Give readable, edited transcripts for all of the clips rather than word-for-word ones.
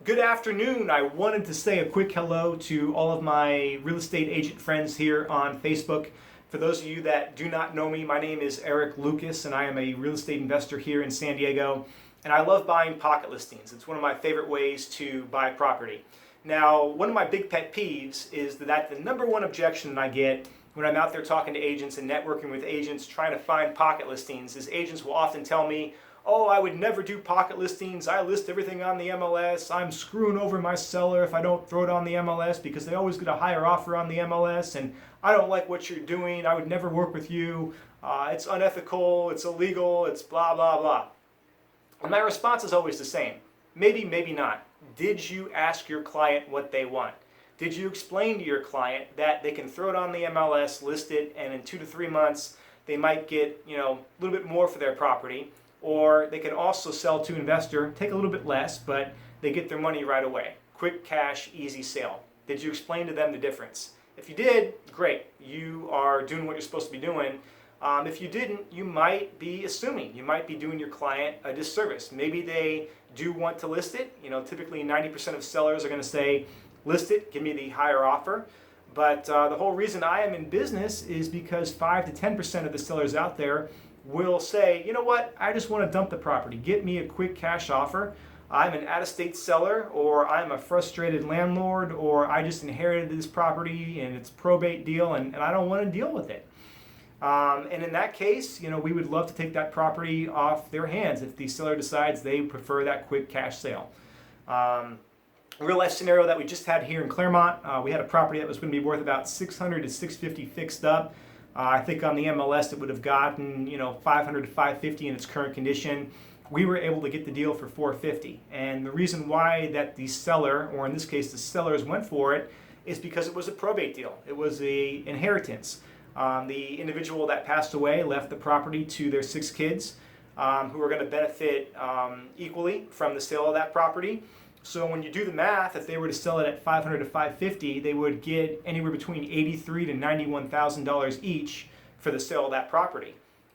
Good afternoon. I wanted to say a quick hello to all of my real estate agent friends here on Facebook. For those of you that do not know me, my name is Eric Lucas and I am a real estate investor here in San Diego. And I love buying pocket listings. It's one of my favorite ways to buy property. Now, one of my big pet peeves is that the number one objection I get when I'm out there talking to agents and networking with agents trying to find pocket listings is agents will often tell me, oh, I would never do pocket listings. I list everything on the MLS. I'm screwing over my seller if I don't throw it on the MLS because they always get a higher offer on the MLS and I don't like what you're doing. I would never work with you. It's unethical. It's illegal. It's blah, blah, blah. And my response is always the same. Maybe, maybe not. Did you ask your client what they want? Did you explain to your client that they can throw it on the MLS, list it, and in 2 to 3 months they might get a little bit more for their property? Or they can also sell to an investor, take a little bit less, but they get their money right away. Quick cash, easy sale. Did you explain to them the difference? If you did, great. You are doing what you're supposed to be doing. If you didn't, you might be assuming. You might be doing your client a disservice. Maybe they do want to list it. Typically 90% of sellers are going to say, list it, give me the higher offer. But the whole reason I am in business is because 5 to 10% of the sellers out there will say, you know what, I just want to dump the property. Get me a quick cash offer. I'm an out-of-state seller, or I'm a frustrated landlord, or I just inherited this property and it's a probate deal and I don't want to deal with it. And in that case, we would love to take that property off their hands if the seller decides they prefer that quick cash sale. A real life scenario that we just had here in Claremont, we had a property that was going to be worth about $600 to $650 fixed up. I think on the MLS it would have gotten $500 to $550 in its current condition. We were able to get the deal for $450, and the reason why that the seller, or in this case the sellers, went for it is because it was a probate deal. It was a inheritance. The individual that passed away left the property to their 6 kids who are going to benefit equally from the sale of that property. So when you do the math, if they were to sell it at $500 to $550, they would get anywhere between $83,000 to $91,000 each for the sale of that property.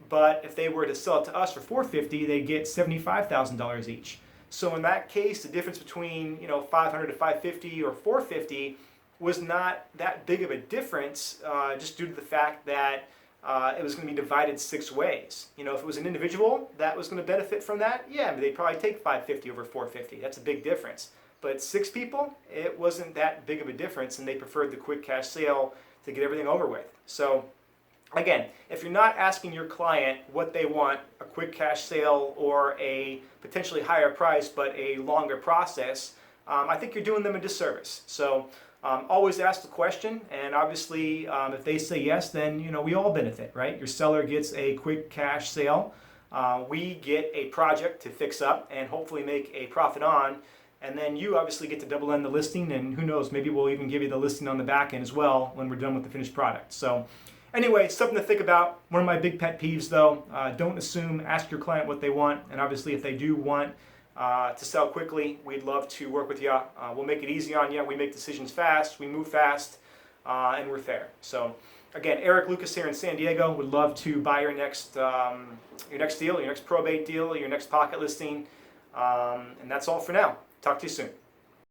But if they were to sell it to us for $450, they'd get $75,000 each. So in that case, the difference between $500 to $550 or $450 was not that big of a difference, just due to the fact that it was going to be divided 6 ways. If it was an individual that was going to benefit from that, yeah, they'd probably take $550 over $450. That's a big difference. But 6 people, it wasn't that big of a difference, and they preferred the quick cash sale to get everything over with. So again, if you're not asking your client what they want, a quick cash sale or a potentially higher price but a longer process, I think you're doing them a disservice. So always ask the question, and obviously if they say yes, then we all benefit, right? Your seller gets a quick cash sale. We get a project to fix up and hopefully make a profit on, and then you obviously get to double end the listing, and who knows, maybe we'll even give you the listing on the back end as well when we're done with the finished product. So anyway, something to think about. One of my big pet peeves though, don't assume, ask your client what they want, and obviously if they do want to sell quickly, we'd love to work with you. We'll make it easy on you. We make decisions fast, we move fast, and we're fair. So again, Eric Lucas here in San Diego. Would love to buy your next deal, your next probate deal, your next pocket listing, and that's all for now. Talk to you soon.